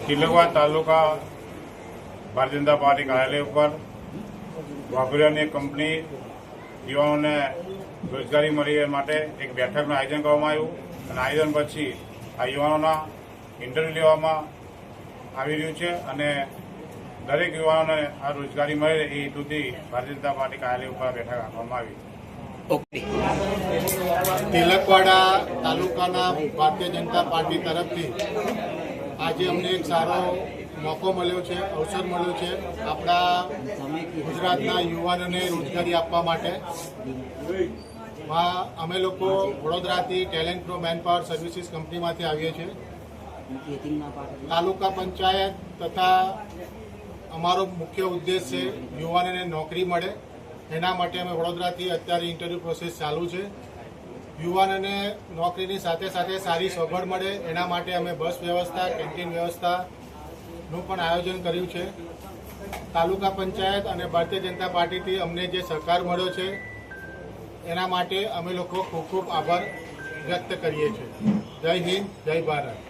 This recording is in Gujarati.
તિલકવાડ તાલુકા ભારતીય જનતા પાર્ટી કાર્યાલય ઉપર વાઘોડિયાની એક કંપની યુવાનોને રોજગારી મળી માટે એક બેઠકનું આયોજન કરવામાં આવ્યું અને આયોજન પછી આ યુવાનોના ઇન્ટરવ્યૂ લેવામાં આવી રહ્યું છે અને દરેક યુવાનોને આ રોજગારી મળે એ હેતુથી ભારતીય જનતા પાર્ટી કાર્યાલય ઉપર બેઠક રાખવામાં આવી। તિલકવાડા તાલુકાના ભારતીય જનતા પાર્ટી તરફથી આજે અમને એક સારો મોકો મળ્યો છે, અવસર મળ્યો છે આપણા ગુજરાતના યુવાનોને રોજગારી આપવા માટે। અમે લોકો વડોદરાથી ટેલેન્ટ પ્રો મેનપાવર સર્વિસીસ કંપનીમાંથી આવીએ છીએ। તાલુકા પંચાયત તથા અમારો મુખ્ય ઉદ્દેશ છે યુવાનોને નોકરી મળે, એના માટે અમે વડોદરાથી અત્યારે ઇન્ટરવ્યૂ પ્રોસેસ ચાલુ છે। યુવાનોને નોકરીની સાથે સાથે સારી સગવડ મળે એના માટે અમે બસ વ્યવસ્થા, કેન્ટીન વ્યવસ્થાનું પણ આયોજન કર્યું છે। તાલુકા પંચાયત અને ભારતીય જનતા પાર્ટીથી અમને જે સહકાર મળ્યો છે એના માટે અમે લોકો ખૂબ ખૂબ આભાર વ્યક્ત કરીએ છીએ। જય હિન્દ, જય ભારત।